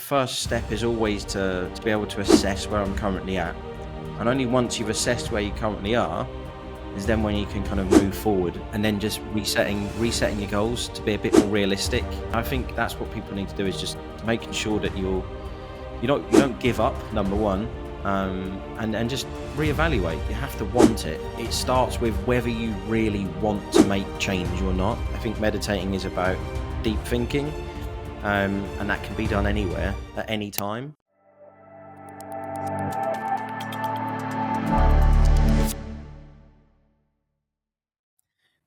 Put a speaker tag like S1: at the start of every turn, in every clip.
S1: first step is always to be able to assess where I'm currently at. And only once you've assessed where you currently are is then when you can kind of move forward, and then just resetting your goals to be a bit more realistic. I think that's what people need to do, is just making sure that you don't give up, number one, and just reevaluate. You have to want it. It starts with whether you really want to make change or not. I think meditating is about deep thinking, and that can be done anywhere, at any time.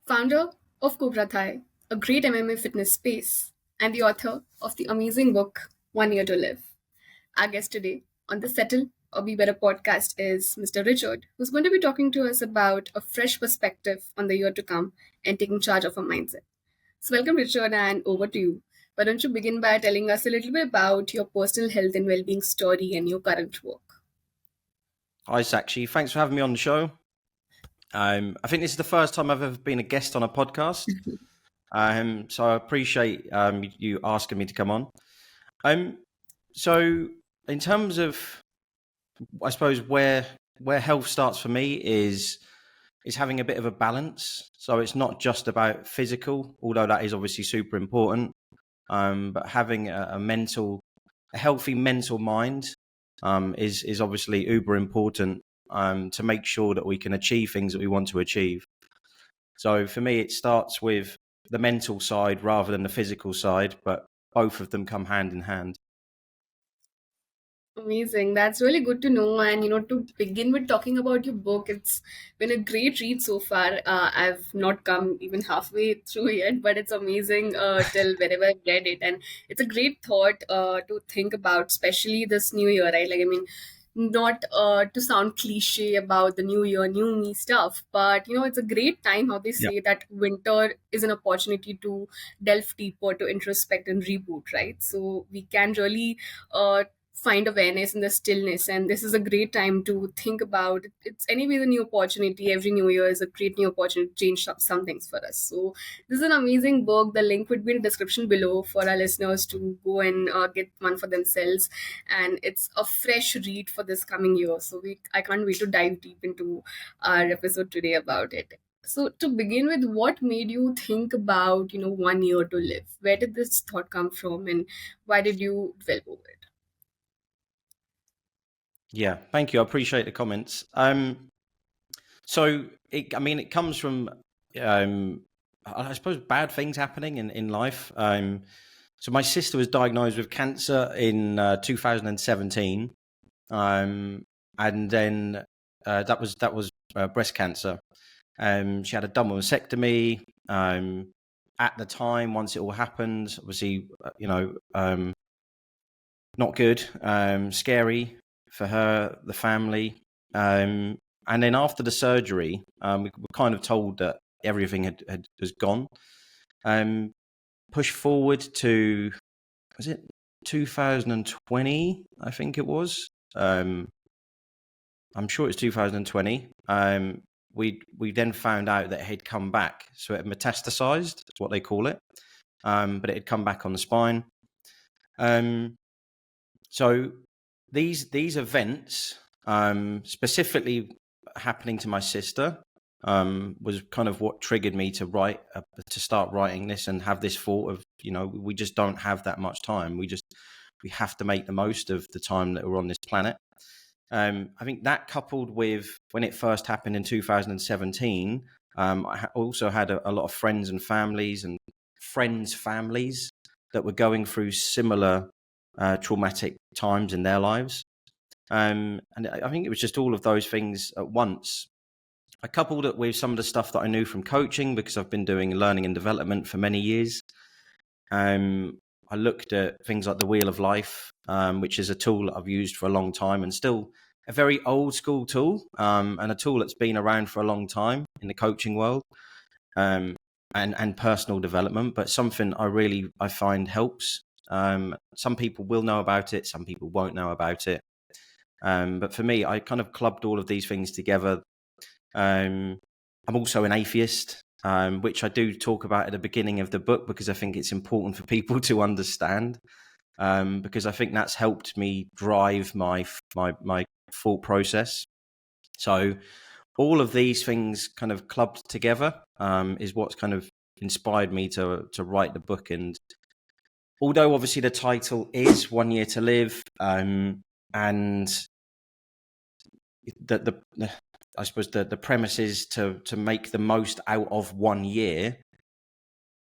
S2: Founder of Cobra Thai, a great MMA fitness space, and the author of the amazing book 1 Year to Live. Our guest today on the Settle or Be Better podcast is Mr. Richard, who's going to be talking to us about a fresh perspective on the year to come and taking charge of our mindset. So, welcome, Richard, and over to you. Why don't you begin by telling us a little bit about your personal health and well-being story and your current work?
S1: Hi, Sakshi. Thanks for having me on the show. I think this is the first time I've ever been a guest on a podcast. So I appreciate you asking me to come on. So in terms of, I suppose, where health starts for me is having a bit of a balance. So it's not just about physical, although that is obviously super important, but having a healthy mental mind is obviously uber important to make sure that we can achieve things that we want to achieve. So for me, it starts with the mental side rather than the physical side, but both of them come hand in hand.
S2: Amazing. That's really good to know. And, to begin with talking about your book, it's been a great read so far. I've not come even halfway through yet, but it's amazing till wherever I've read it. And it's a great thought to think about, especially this new year, right? Like, I mean, not to sound cliche about the new year, new me stuff, but, it's a great time how they
S1: Yeah.
S2: say that winter is an opportunity to delve deeper, to introspect and reboot, right? So we can really find awareness in the stillness, and this is a great time to think about it. It's anyway the new opportunity. Every new year is a great new opportunity to change some things for us. So this is an amazing book. The link would be in the description below for our listeners to go and get one for themselves, and it's a fresh read for this coming year. So I can't wait to dive deep into our episode today about it. So to begin with, what made you think about 1 year to live? Where did this thought come from, and why did you develop over it?
S1: Yeah, thank you. I appreciate the comments. So it comes from, I suppose, bad things happening in life. So my sister was diagnosed with cancer in 2017, and then that was breast cancer. She had a double mastectomy. At the time, once it all happened, obviously, not good, scary for her, the family. And then after the surgery, we were kind of told that everything has gone. Push forward to, was it 2020? I think it was. I'm sure it's 2020. We then found out that it had come back, so it had metastasized. That's what they call it. But it had come back on the spine. So these events, specifically happening to my sister, was kind of what triggered me to start writing this and have this thought of, we just don't have that much time. We have to make the most of the time that we're on this planet. I think that, coupled with when it first happened in 2017, I also had a lot of friends and families that were going through similar traumatic times in their lives. And I think it was just all of those things at once. I coupled it with some of the stuff that I knew from coaching, because I've been doing learning and development for many years. I looked at things like the Wheel of Life, which is a tool that I've used for a long time, and still a very old school tool, and a tool that's been around for a long time in the coaching world, and personal development, but something I find helps. Some people will know about it, some people won't know about it. But for me, I kind of clubbed all of these things together. I'm also an atheist, which I do talk about at the beginning of the book, because I think it's important for people to understand. because I think that's helped me drive my thought process. So all of these things kind of clubbed together is what's kind of inspired me to write the book. And although obviously the title is 1 Year to Live, and the I suppose the premise is to make the most out of 1 year.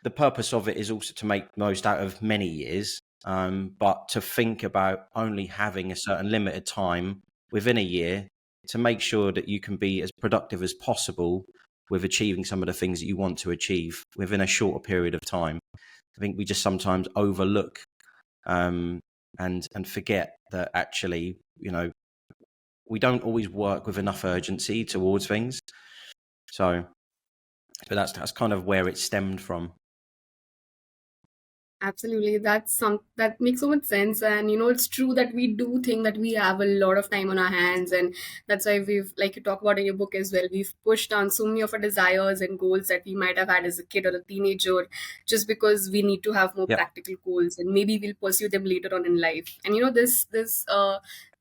S1: The purpose of it is also to make the most out of many years, but to think about only having a certain limited time within a year to make sure that you can be as productive as possible with achieving some of the things that you want to achieve within a shorter period of time. I think we just sometimes overlook and forget that actually, we don't always work with enough urgency towards things. So, but that's kind of where it stemmed from.
S2: Absolutely. That makes so much sense. And it's true that we do think that we have a lot of time on our hands. And that's why we've, like you talk about in your book as well, we've pushed on so many of our desires and goals that we might have had as a kid or a teenager, just because we need to have more
S1: Yep.
S2: practical goals, and maybe we'll pursue them later on in life. And this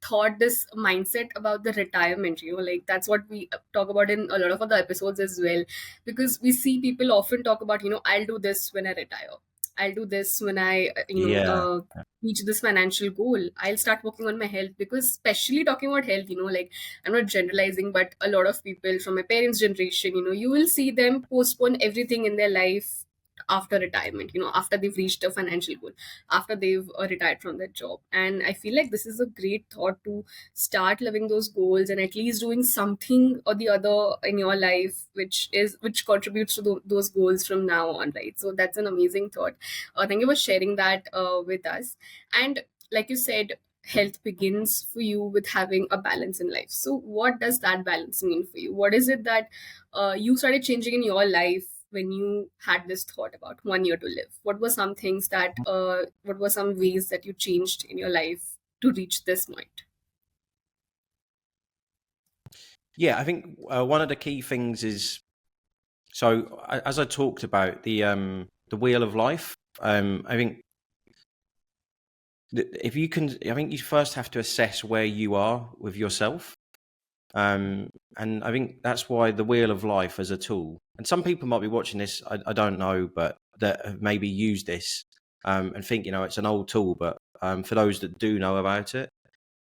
S2: thought, this mindset about the retirement, like that's what we talk about in a lot of other episodes as well, because we see people often talk about, I'll do this when I retire. I'll do this when I,
S1: Yeah.
S2: reach this financial goal. I'll start working on my health, because especially talking about health, like I'm not generalizing, but a lot of people from my parents' generation, you will see them postpone everything in their life after retirement, after they've reached a financial goal, after they've retired from their job. And I feel like this is a great thought to start living those goals and at least doing something or the other in your life which contributes to those goals from now on, right? So that's an amazing thought. Thank you for sharing that with us. And like you said, health begins for you with having a balance in life. So what does that balance mean for you? What is it that you started changing in your life when you had this thought about 1 year to live? What were some things that what were some ways that you changed in your life to reach this point?
S1: Yeah, I think one of the key things is, so as I talked about the wheel of life, I think if you can, I think you first have to assess where you are with yourself. And I think that's why the wheel of life as a tool, and some people might be watching this, I don't know, but that have maybe used this and think, it's an old tool, but for those that do know about it,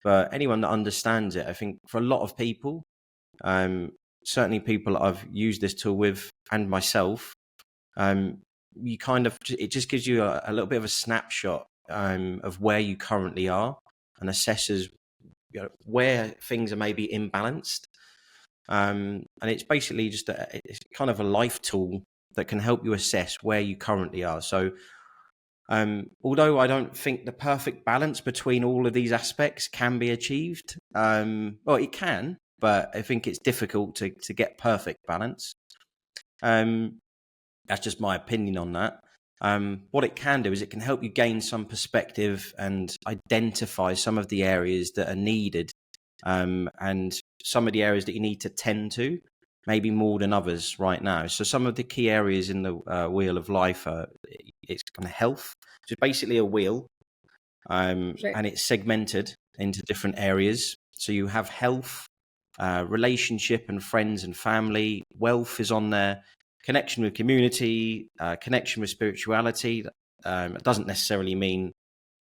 S1: but anyone that understands it, I think for a lot of people, certainly people that I've used this tool with and myself, you kind of, it just gives you a little bit of a snapshot of where you currently are and assesses where things are maybe imbalanced. And it's basically just it's kind of a life tool that can help you assess where you currently are. So although I don't think the perfect balance between all of these aspects can be achieved, well, it can, but I think it's difficult to get perfect balance. That's just my opinion on that. What it can do is it can help you gain some perspective and identify some of the areas that are needed, and some of the areas that you need to tend to, maybe more than others right now. So some of the key areas in the wheel of life are, it's kind of health, which is basically a wheel,
S2: Right.
S1: and it's segmented into different areas. So you have health, relationship and friends and family. Wealth is on there. Connection with community, connection with spirituality. It doesn't necessarily mean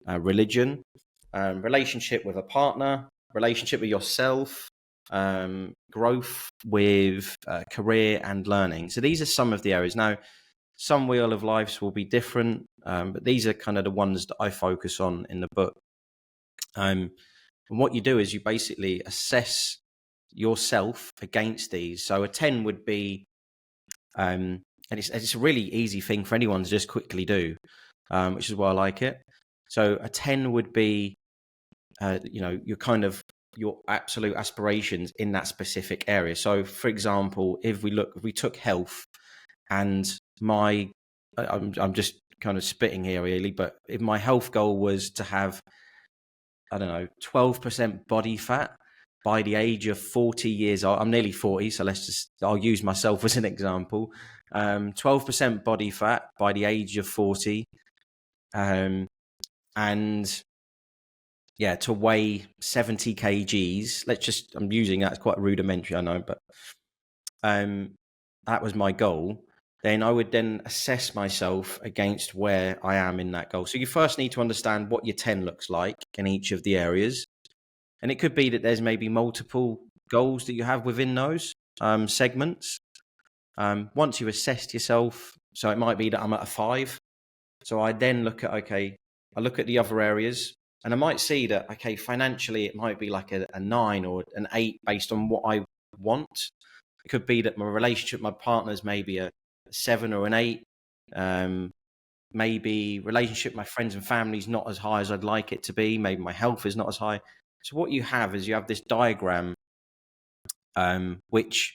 S1: religion. Relationship with a partner, relationship with yourself, growth with career and learning. So these are some of the areas. Now, some wheel of lives will be different, but these are kind of the ones that I focus on in the book. And what you do is you basically assess yourself against these. So a 10 would be, and it's a really easy thing for anyone to just quickly do, which is why I like it. So a 10 would be, your absolute aspirations in that specific area. So, for example, if we took health, and I'm just kind of spitting here really, but if my health goal was to have, 12% body fat by the age of 40 years old, I'm nearly 40, so I'll use myself as an example. 12% body fat by the age of 40, and and yeah, to weigh 70 kgs. I'm using that as quite rudimentary, I know, but that was my goal. Then I would then assess myself against where I am in that goal. So you first need to understand what your 10 looks like in each of the areas. And it could be that there's maybe multiple goals that you have within those segments. Once you've assessed yourself, so it might be that I'm at a 5. So I then look at, I look at the other areas, and I might see that, financially, it might be like a 9 or an 8 based on what I want. It could be that my relationship with my partner is maybe a 7 or an 8. Maybe relationship with my friends and family is not as high as I'd like it to be. Maybe my health is not as high. So what you have is you have this diagram, which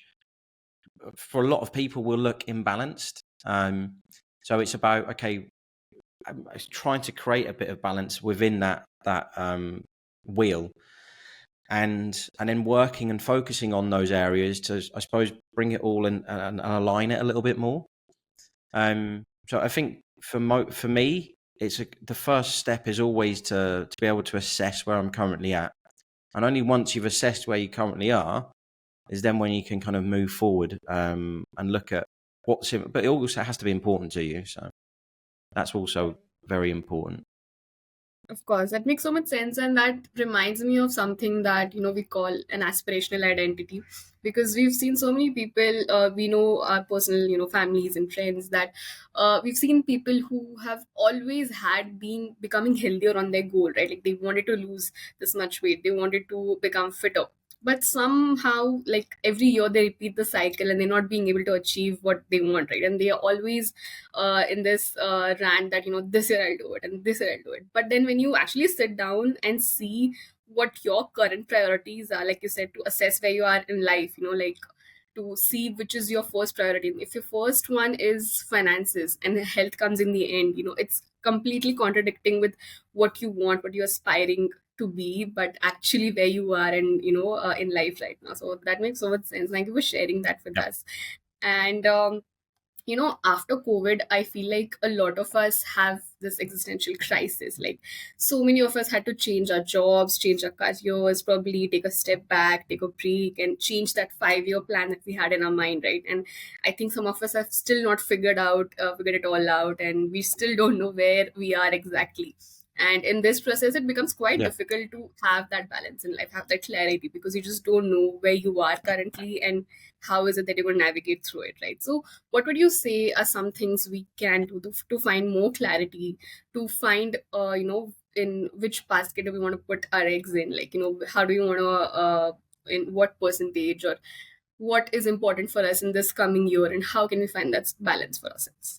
S1: for a lot of people will look imbalanced. So it's about, trying to create a bit of balance within that wheel, and then working and focusing on those areas to, I suppose, bring it all and align it a little bit more. So I think for me, the first step is always to be able to assess where I'm currently at, and only once you've assessed where you currently are is then when you can kind of move forward and look at what's in, but it also has to be important to you. So that's also very important.
S2: Of course, that makes so much sense, and that reminds me of something that we call an aspirational identity, because we've seen so many people. We know our personal, families and friends, that we've seen people who have always had been becoming healthier on their goal, right? Like they wanted to lose this much weight, they wanted to become fitter, but somehow, like every year, they repeat the cycle, and they're not being able to achieve what they want, right? And they are always in this rant that this year I'll do it and this year I'll do it. But then when you actually sit down and see what your current priorities are, like you said, to assess where you are in life, like to see which is your first priority. If your first one is finances and health comes in the end, it's completely contradicting with what you want, what you're aspiring to be, but actually where you are and in life right now. So that makes so much sense. Thank you for sharing that with
S1: Yeah.
S2: us. And after COVID, I feel like a lot of us have this existential crisis. Like so many of us had to change our jobs, change our careers, probably take a step back, take a break, and change that 5-year plan that we had in our mind, right? And I think some of us have still not figured it all out, and we still don't know where we are exactly. And in this process, it becomes quite
S1: Yeah.
S2: difficult to have that balance in life, have that clarity, because you just don't know where you are currently and how is it that you're going to navigate through it, right? So what would you say are some things we can do to find more clarity, to find in which basket do we want to put our eggs in, like how do you want to in what percentage, or what is important for us in this coming year, and how can we find that balance for ourselves?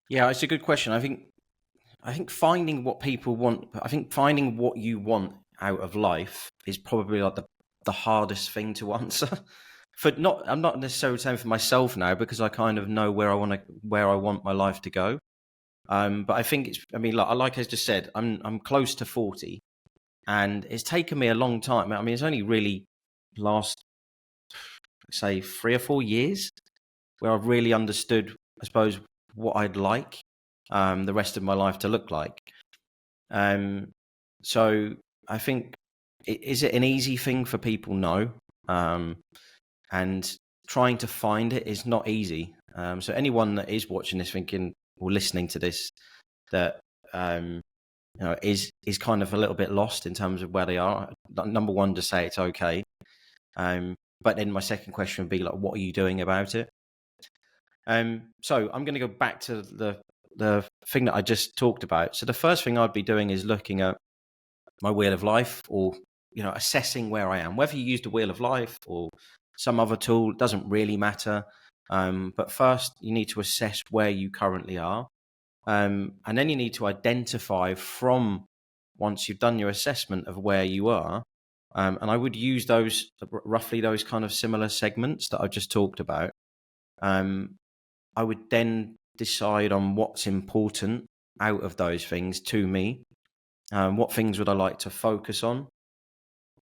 S1: Yeah, it's a good question. I think finding what people want, I think finding what you want out of life is probably like the hardest thing to answer. I'm not necessarily saying for myself now, because I kind of know where I want my life to go. But I think like I just said, I'm close to 40, and it's taken me a long time. I mean, it's only really last, say, 3 or 4 years where I've really understood, I suppose, what I'd like the rest of my life to look like. So I think, is it an easy thing for people? No. And trying to find it is not easy. So anyone that is watching this thinking or listening to this that is kind of a little bit lost in terms of where they are, number one, to say it's okay. But then my second question would be like, what are you doing about it? So I'm going to go back to the thing that I just talked about. So the first thing I'd be doing is looking at my wheel of life, or assessing where I am. Whether you use the wheel of life or some other tool, doesn't really matter. But first, you need to assess where you currently are, and then you need to identify from, once you've done your assessment of where you are. And I would use roughly those kind of similar segments that I just talked about. I would then decide on what's important out of those things to me. What things would I like to focus on?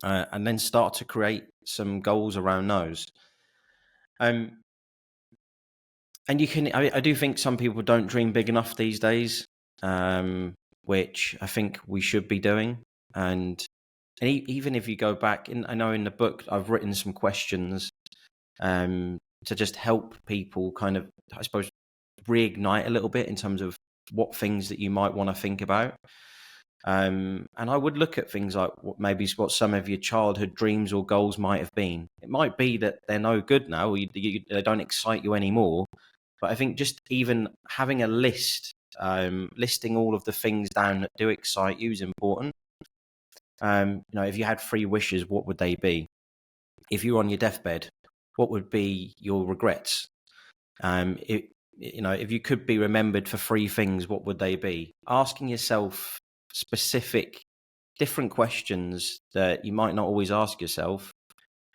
S1: And then start to create some goals around those. And I do think some people don't dream big enough these days. which I think we should be doing. And even if you go back, I know in the book I've written some questions to just help people kind of, I suppose, reignite a little bit in terms of what things that you might want to think about. And I would look at things like what some of your childhood dreams or goals might have been. It might be that they're no good now, or they don't excite you anymore. But I think just even having a list, listing all of the things down that do excite you is important. If you had 3 wishes, what would they be? If you were on your deathbed, what would be your regrets? If you could be remembered for 3 things, what would they be? Asking yourself specific, different questions that you might not always ask yourself,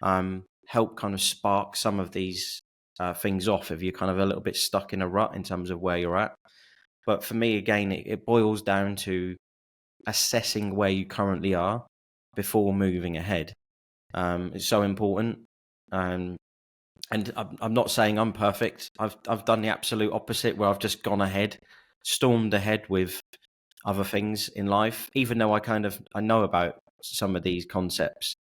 S1: help kind of spark some of these things off if you're kind of a little bit stuck in a rut in terms of where you're at. But for me, again, it boils down to assessing where you currently are before moving ahead. It's so important. And I'm not saying I'm perfect. I've done the absolute opposite, where I've just gone ahead, stormed ahead with other things in life, even though I know about some of these concepts.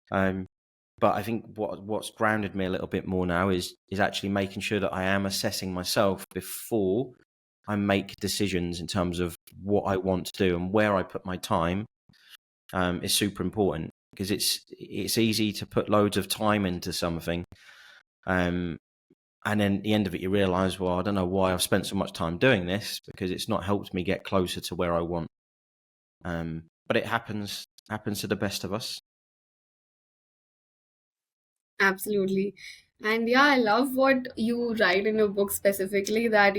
S1: But I think what's grounded me a little bit more now is actually making sure that I am assessing myself before I make decisions in terms of what I want to do and where I put my time. Is super important, because it's easy to put loads of time into something, and then at the end of it you realize, well, I don't know why I've spent so much time doing this, because it's not helped me get closer to where I want. But it happens to the best of us.
S2: Absolutely. And yeah, I love what you write in your book specifically, that,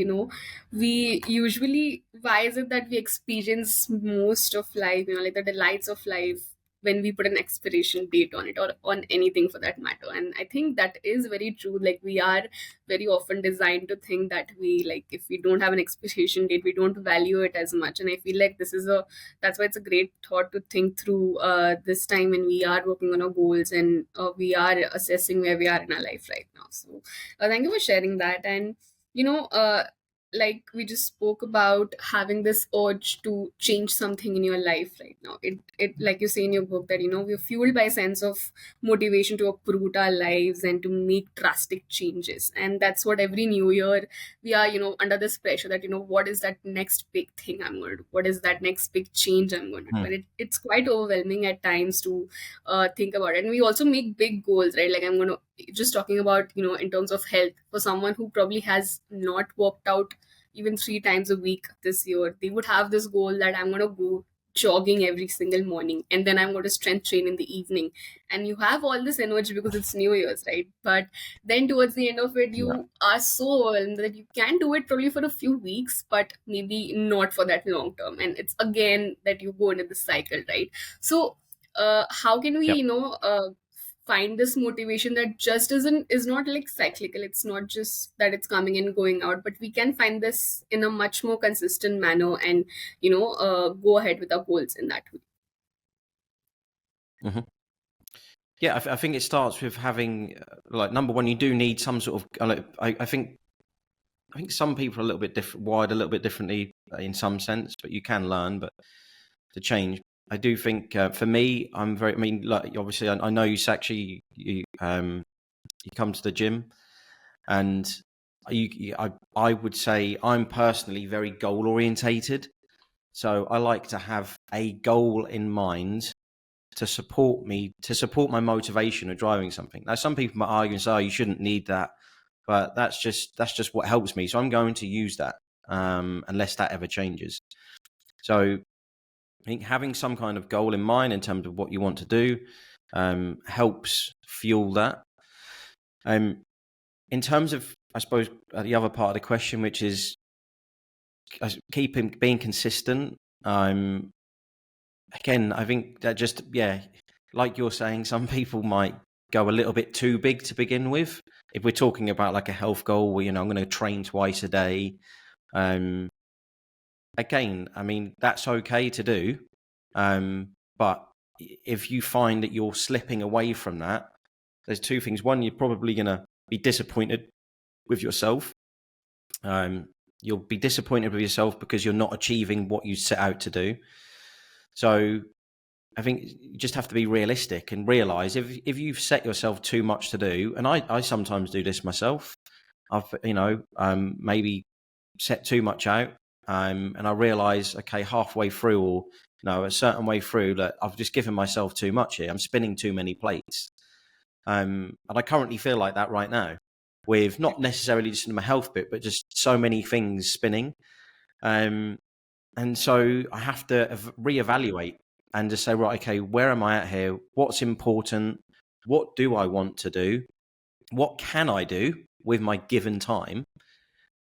S2: we usually, why is it that we experience most of life, like the delights of life, when we put an expiration date on it, or on anything for that matter? And I think that is very true. Like, we are very often designed to think that if we don't have an expiration date, we don't value it as much. And I feel like that's why it's a great thought to think through this time when we are working on our goals, and we are assessing where we are in our life right now. So thank you for sharing that. And you know uh, like we just spoke about having this urge to change something in your life right now. It like you say in your book, that we're fueled by a sense of motivation to uproot our lives and to make drastic changes. And that's what every new year we are, under this pressure that, what is that next big thing I'm going to do, what is that next big change I'm going to do. And it's quite overwhelming at times to think about it. And we also make big goals, right? Like, I'm going to just talking about, in terms of health, for someone who probably has not worked out even 3 times a week this year, they would have this goal that I'm going to go jogging every single morning, and then I'm going to strength train in the evening. And you have all this energy because it's New Year's, right? But then towards the end of it, you are so overwhelmed that you can do it probably for a few weeks, but maybe not for that long term. And it's again that you go into the cycle, right? So how can we, find this motivation that just is not like cyclical? It's not just that it's coming and going out, but we can find this in a much more consistent manner, and go ahead with our goals in that way.
S1: Mm-hmm. Yeah, I think it starts with having, number one, you do need some sort of. I think some people are a little bit wired a little bit differently in some sense, but you can learn. But to change, I do think for me, I'm very. I mean, like, obviously, I know you actually you come to the gym, and I would say I'm personally very goal orientated. So I like to have a goal in mind to support my motivation of driving something. Now, some people might argue and say, "Oh, you shouldn't need that," but that's just what helps me. So I'm going to use that unless that ever changes. So I think having some kind of goal in mind in terms of what you want to do helps fuel that. In terms of, I suppose, the other part of the question, which is being consistent. Again, I think that like you're saying, some people might go a little bit too big to begin with. If we're talking about like a health goal, where, I'm going to train twice a day. Again, I mean, that's okay to do. But if you find that you're slipping away from that, there's 2 things. One, you're probably going to be disappointed with yourself. You'll be disappointed with yourself because you're not achieving what you set out to do. So I think you just have to be realistic and realize if you've set yourself too much to do, and I sometimes do this myself. I've maybe set too much out, and I realize, okay, halfway through, or a certain way through, that I've just given myself too much here. I'm spinning too many plates, and I currently feel like that right now, with not necessarily just in my health bit, but just so many things spinning, and so I have to reevaluate and just say, right, okay, where am I at here? What's important? What do I want to do? What can I do with my given time?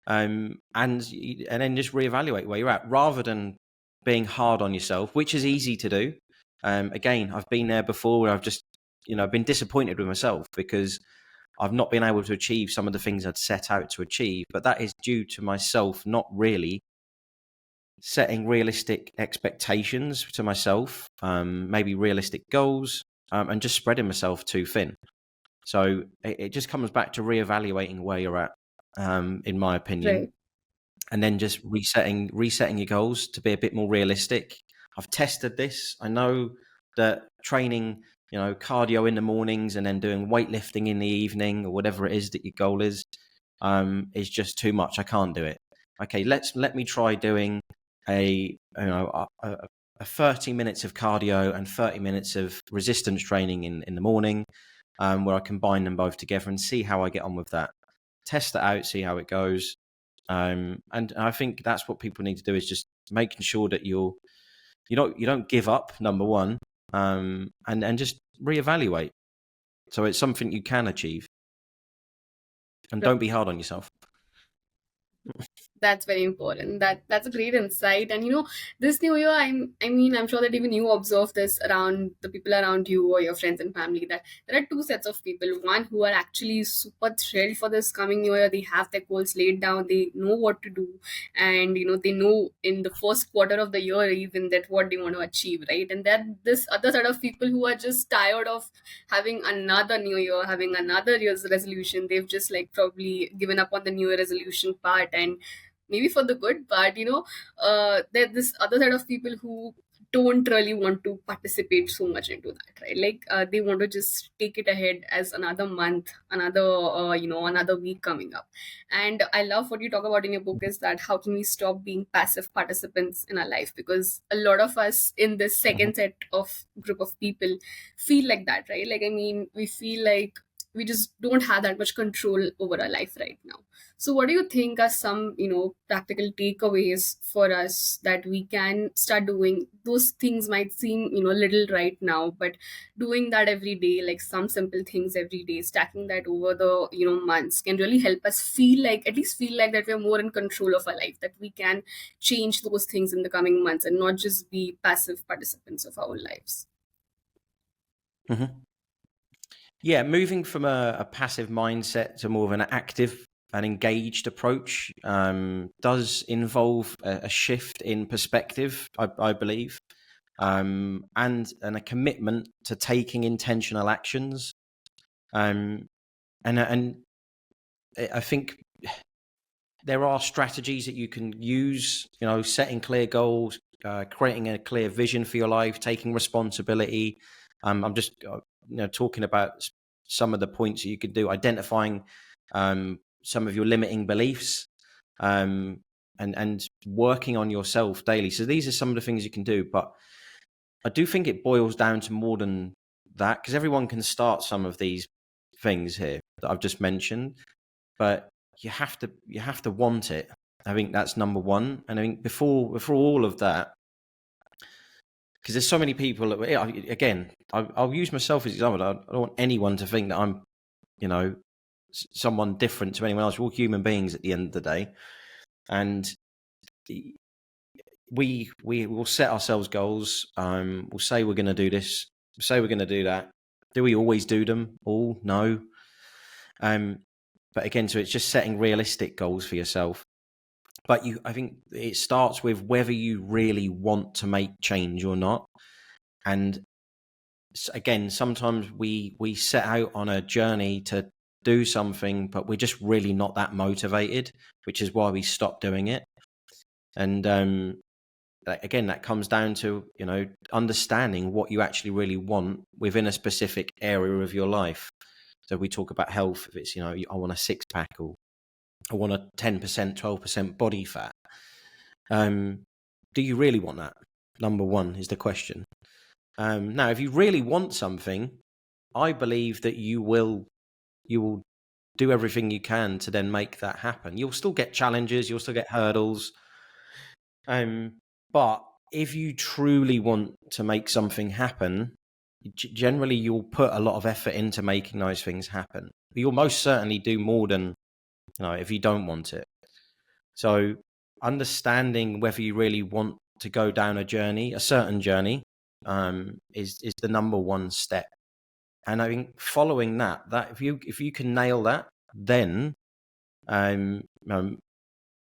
S1: And then just reevaluate where you're at, rather than being hard on yourself, which is easy to do. Again, I've been there before, where I've just been disappointed with myself because I've not been able to achieve some of the things I'd set out to achieve. But that is due to myself not really setting realistic expectations to myself, maybe realistic goals, and just spreading myself too thin. So it just comes back to reevaluating where you're at, in my opinion,
S2: Right.
S1: and then just resetting your goals to be a bit more realistic. I've tested this. I know that training, cardio in the mornings and then doing weightlifting in the evening, or whatever it is that your goal is just too much. I can't do it. Okay, let me try doing a 30 minutes of cardio and 30 minutes of resistance training in the morning, where I combine them both together and see how I get on with that. Test it out, see how it goes. And I think that's what people need to do, is just making sure that you don't give up, number one, and just reevaluate. So it's something you can achieve, and don't be hard on yourself.
S2: That's very important. That's a great insight. And this new year, I'm sure that even you observe this around the people around you or your friends and family, that there are two sets of people. One who are actually super thrilled for this coming new year. They have their goals laid down. They know what to do, and they know in the first quarter of the year even that what they want to achieve, right? And then this other set of people who are just tired of having another new year, having another year's resolution. They've just like probably given up on the new year resolution part, and maybe for the good. But there's this other set of people who don't really want to participate so much into that, right? Like they want to just take it ahead as another month, another week coming up. And I love what you talk about in your book, is that how can we stop being passive participants in our life, because a lot of us in this second set of group of people feel like that, right? Like, we feel like we just don't have that much control over our life right now. So what do you think are some, practical takeaways for us that we can start doing? Those things might seem, little right now, but doing that every day, like some simple things every day, stacking that over the, months, can really help us at least feel like that we're more in control of our life, that we can change those things in the coming months and not just be passive participants of our lives.
S1: Mm-hmm. Yeah, moving from a passive mindset to more of an active and engaged approach does involve a shift in perspective, I believe, and a commitment to taking intentional actions. And I think there are strategies that you can use, setting clear goals, creating a clear vision for your life, taking responsibility. I'm just talking about some of the points that you could do, identifying some of your limiting beliefs, and working on yourself daily. So these are some of the things you can do, but I do think it boils down to more than that, because everyone can start some of these things here that I've just mentioned, but you have to want it. I think that's number one. And I think before all of that, because there's so many people that, again, I'll use myself as an example. I don't want anyone to think that I'm, someone different to anyone else. We're all human beings at the end of the day, and we will set ourselves goals. We'll say we're going to do this. We'll say we're going to do that. Do we always do them all? No. But again, so it's just setting realistic goals for yourself. But I think it starts with whether you really want to make change or not. And again, sometimes we set out on a journey to do something, but we're just really not that motivated, which is why we stop doing it. And again, that comes down to, understanding what you actually really want within a specific area of your life. So we talk about health. If it's, I want a 6-pack, or I want a 10%, 12% body fat. Do you really want that? Number one is the question. Now, if you really want something, I believe that you will do everything you can to then make that happen. You'll still get challenges, you'll still get hurdles. But if you truly want to make something happen, generally you'll put a lot of effort into making those things happen. You'll most certainly do more than, if you don't want it. So understanding whether you really want to go down a certain journey, is the number one step. And I think following that if you can nail that, then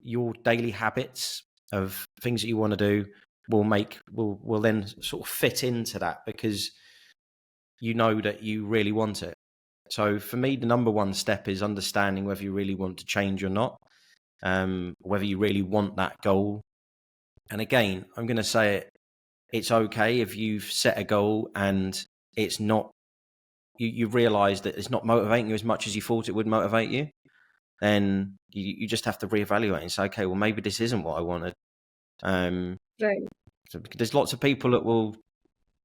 S1: your daily habits of things that you want to do will then sort of fit into that, because you know that you really want it. So for me, the number one step is understanding whether you really want to change or not, whether you really want that goal. And again, I'm going to say it's okay if you've set a goal and it's not, you realize that it's not motivating you as much as you thought it would motivate you. Then you just have to reevaluate and say, okay, well, maybe this isn't what I wanted.
S2: Right.
S1: So there's lots of people that will,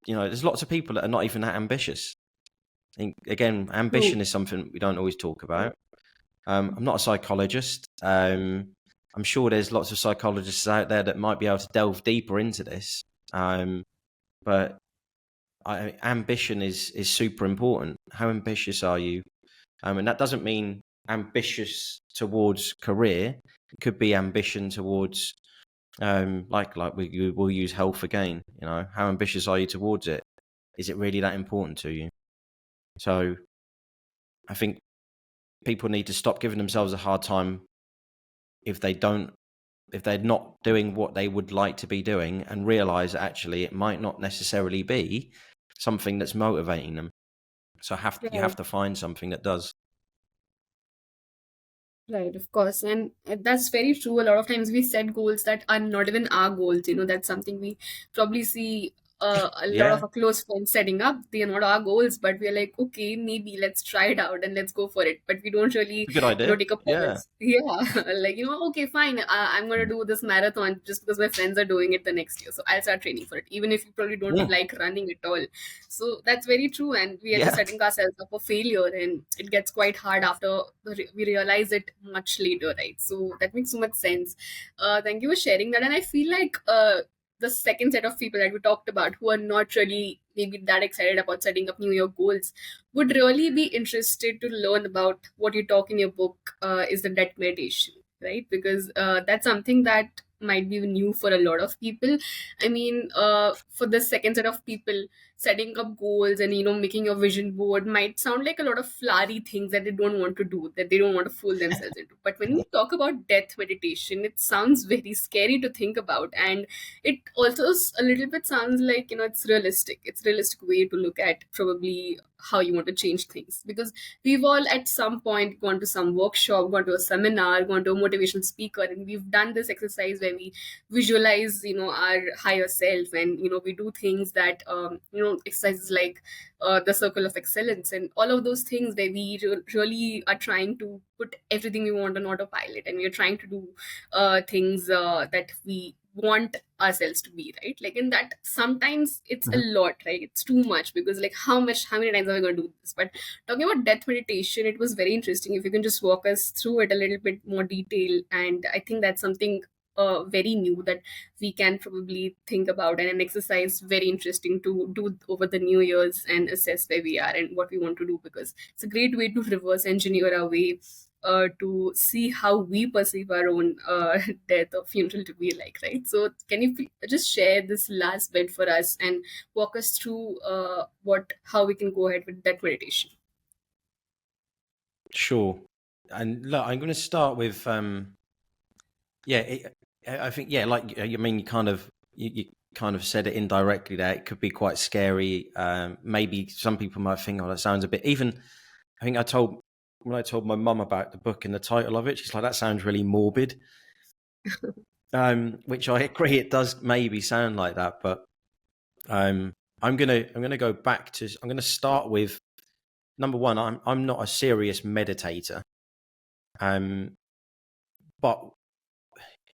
S1: there's lots of people that are not even that ambitious. I think, again, ambition is something we don't always talk about. I'm not a psychologist. I'm sure there's lots of psychologists out there that might be able to delve deeper into this. But ambition is super important. How ambitious are you? And that doesn't mean ambitious towards career. It could be ambition towards, we'll use health again. How ambitious are you towards it? Is it really that important to you? So I think people need to stop giving themselves a hard time if they're not doing what they would like to be doing, and realize that actually it might not necessarily be something that's motivating them. So you have to find something that does.
S2: Right, of course. And that's very true. A lot of times we set goals that are not even our goals. That's something we probably see a lot of our close friends setting up. They are not our goals, but we're like, okay, maybe let's try it out and let's go for it. But we don't really,
S1: Good idea.
S2: take a pause. Like, okay, fine. I'm going to do this marathon just because my friends are doing it the next year. So I'll start training for it, even if you probably don't like running at all. So that's very true. And we are just setting ourselves up for failure, and it gets quite hard after we realize it much later, right? So that makes so much sense. Thank you for sharing that. And I feel like the second set of people that we talked about, who are not really maybe that excited about setting up New Year goals, would really be interested to learn about what you talk in your book, is the debt meditation, right? Because that's something that might be new for a lot of people. I mean, for the second set of people, setting up goals and making a vision board might sound like a lot of flowery things that they don't want to do, that they don't want to fool themselves into. But when we talk about death meditation, it sounds very scary to think about, and it also a little bit sounds like it's realistic. It's a realistic way to look at probably how you want to change things, because we've all at some point gone to some workshop, gone to a seminar, gone to a motivational speaker, and we've done this exercise where we visualize our higher self, and we do things that exercises like the circle of excellence and all of those things, where we really are trying to put everything we want on autopilot, and we are trying to do things that we want ourselves to be, right? Like, in that sometimes it's a lot, right? It's too much, because like how many times are we going to do this? But talking about death meditation, it was very interesting. If you can just walk us through it a little bit more detail. And I think that's something very new that we can probably think about, and an exercise very interesting to do over the New Year's and assess where we are and what we want to do, because it's a great way to reverse engineer our way to see how we perceive our own death or funeral to be like, right? So can you just share this last bit for us and walk us through how we can go ahead with that meditation?
S1: Sure. And look, I'm going to start with I think like I mean, you kind of said it indirectly there. It could be quite scary. Maybe some people might think, oh, that sounds a bit. Even I think I told when I told my mum about the book and the title of it, she's like, "That sounds really morbid." Which I agree, it does maybe sound like that, but I'm gonna go back to. I'm gonna start with number one. I'm not a serious meditator, but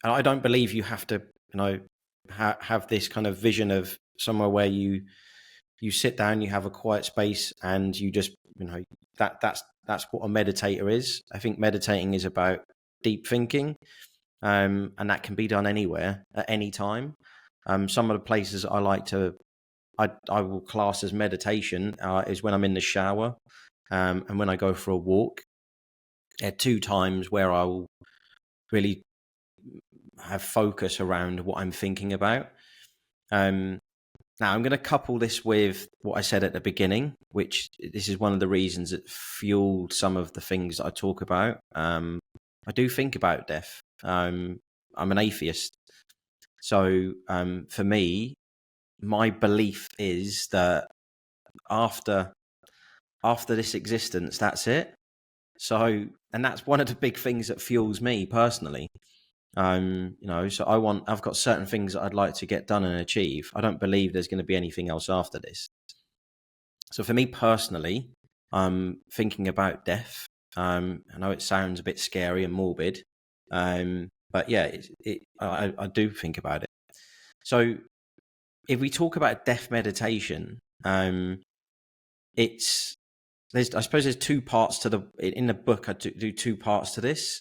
S1: I don't believe you have to, have this kind of vision of somewhere where you sit down, you have a quiet space, and you just, that's what a meditator is. I think meditating is about deep thinking, and that can be done anywhere at any time. Some of the places I like to, I will class as meditation is when I'm in the shower, and when I go for a walk. There are two times where I will really have focus around what I'm thinking about. Now, I'm going to couple this with what I said at the beginning, which this is one of the reasons that fueled some of the things that I talk about. I do think about death. I'm an atheist. So for me, my belief is that after this existence, that's it. So, and that's one of the big things that fuels me personally. So I've got certain things that I'd like to get done and achieve. I don't believe there's going to be anything else after this. So for me personally, thinking about death. I know it sounds a bit scary and morbid, but yeah, I do think about it. So if we talk about death meditation, I suppose there's two parts in the book. I do two parts to this.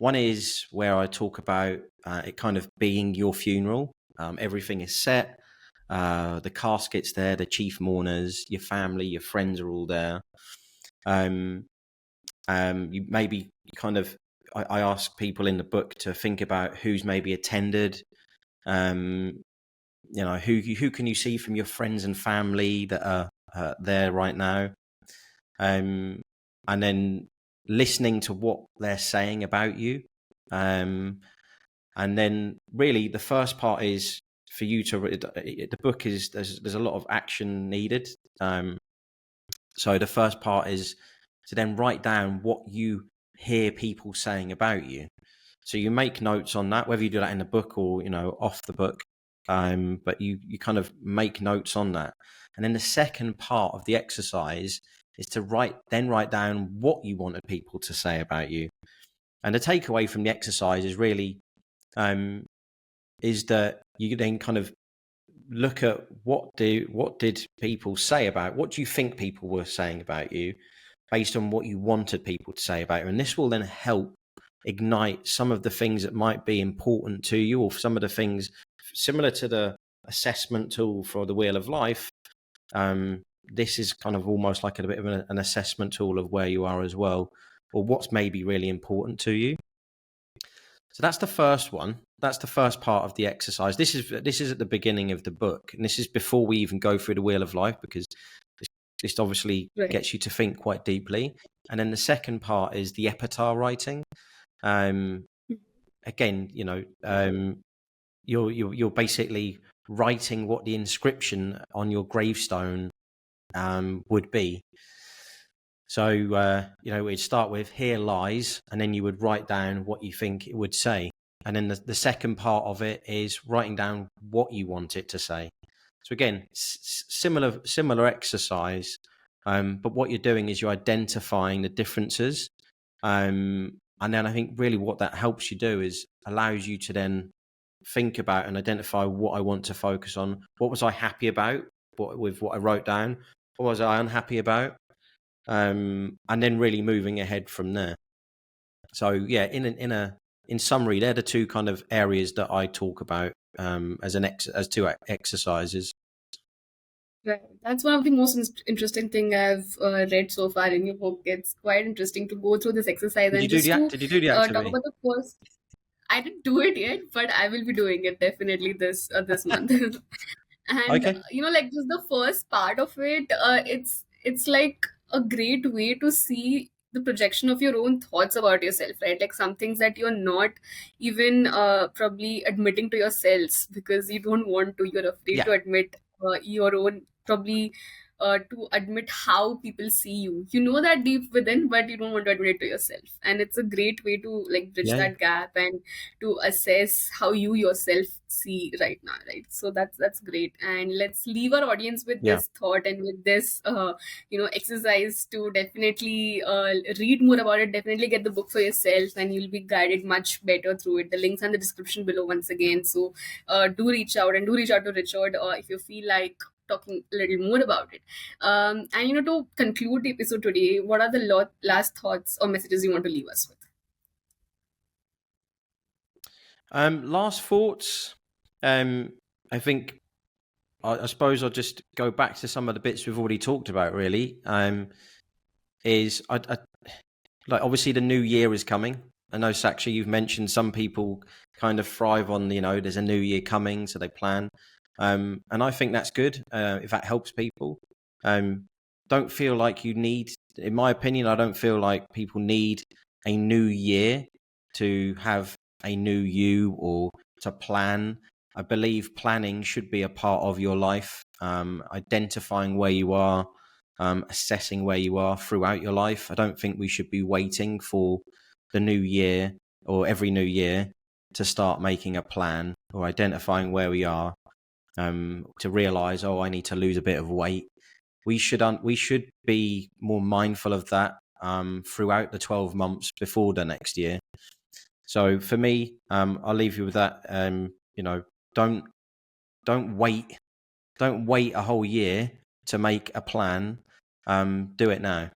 S1: One is where I talk about it kind of being your funeral. Everything is set. The casket's there, the chief mourners, your family, your friends are all there. You maybe kind of, I ask people in the book to think about who's maybe attended. Who can you see from your friends and family that are there right now? And then listening to what they're saying about you. And then really the first part is for you to, the book is, there's a lot of action needed. So the first part is to then write down what you hear people saying about you. So you make notes on that, whether you do that in the book or, off the book. But you kind of make notes on that. And then the second part of the exercise is to write down what you wanted people to say about you. And the takeaway from the exercise is really, is that you then kind of look at what did people say about, what do you think people were saying about you based on what you wanted people to say about you. And this will then help ignite some of the things that might be important to you, or some of the things similar to the assessment tool for the Wheel of Life. This is kind of almost like a bit of an assessment tool of where you are as well, or what's maybe really important to you. So that's the first one. That's the first part of the exercise. This is at the beginning of the book, and this is before we even go through the Wheel of Life, because this obviously gets you to think quite deeply. And then the second part is the epitaph writing. Again, you're basically writing what the inscription on your gravestone would be. So we'd start with "Here lies," and then you would write down what you think it would say. And then the second part of it is writing down what you want it to say. So again, similar exercise, but what you're doing is you're identifying the differences. And then I think really what that helps you do is allows you to then think about and identify what I want to focus on. What was I happy about with what I wrote down? What was I unhappy about? And then really moving ahead from there. So yeah, in summary, they're the two kind of areas that I talk about as two exercises.
S2: Right. That's one of the most interesting thing I've read so far in your book. It's quite interesting to go through this exercise
S1: Did
S2: and
S1: you
S2: just
S1: do the
S2: talk
S1: activity?
S2: about the first. I didn't do it yet, but I will be doing it definitely this month. And
S1: Okay.
S2: like just the first part of it, it's like a great way to see the projection of your own thoughts about yourself, right? Like some things that you're not even probably admitting to yourselves because you don't want to. You're afraid to admit your own probably to admit how people see you. You know that deep within, but you don't want to admit it to yourself. And it's a great way to like bridge
S1: Yeah.
S2: that gap and to assess how you yourself see right now, right? So that's great. And let's leave our audience with
S1: Yeah.
S2: this thought and with this exercise to definitely read more about it. Definitely get the book for yourself, and you'll be guided much better through it. The links are in the description below once again. So do reach out, and do reach out to Richard if you feel like talking a little more about it. And to conclude the episode today, what are the last thoughts or messages you want to leave us with?
S1: Last thoughts. I think I suppose I'll just go back to some of the bits we've already talked about. Really, is I like obviously the new year is coming. I know, Sakshi, you've mentioned some people kind of thrive on there's a new year coming, so they plan. And I think that's good if that helps people. Don't feel like you need, in my opinion, I don't feel like people need a new year to have a new you or to plan. I believe planning should be a part of your life, identifying where you are, assessing where you are throughout your life. I don't think we should be waiting for the new year or every new year to start making a plan or identifying where we are, to realize, oh, I need to lose a bit of weight. We should be more mindful of that throughout the 12 months before the next year. So for me, I'll leave you with that. Don't wait a whole year to make a plan. Do it now.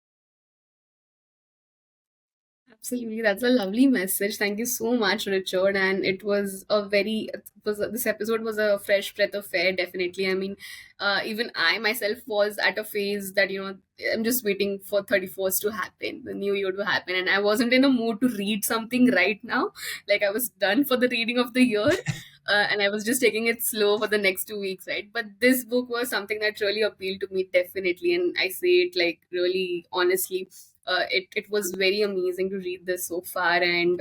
S2: Absolutely, that's a lovely message. Thank you so much, Richard. And this episode was a fresh breath of air, definitely. I mean, even I myself was at a phase that, I'm just waiting for 31st to happen, the new year to happen. And I wasn't in a mood to read something right now. Like, I was done for the reading of the year. And I was just taking it slow for the next 2 weeks, right? But this book was something that really appealed to me, definitely. And I say it like really honestly. It was very amazing to read this so far, and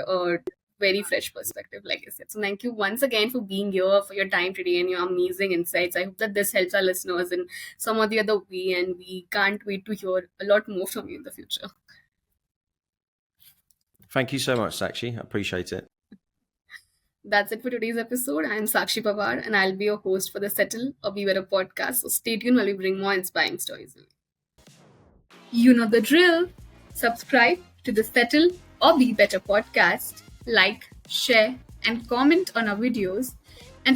S2: very fresh perspective, like I said. So thank you once again for being here, for your time today, and your amazing insights. I hope that this helps our listeners in some or the other way, and we can't wait to hear a lot more from you in the future.
S1: Thank you so much, Sakshi. I appreciate it.
S2: That's it for today's episode. I'm Sakshi Pawar, and I'll be your host for the Settle or Beware podcast. So stay tuned while we bring more inspiring stories. You know the drill. Subscribe to the Settle or Be Better podcast, like, share, and comment on our videos, and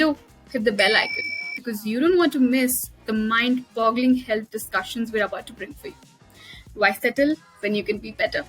S2: hit the bell icon because you don't want to miss the mind boggling health discussions we're about to bring for you. Why settle when you can be better?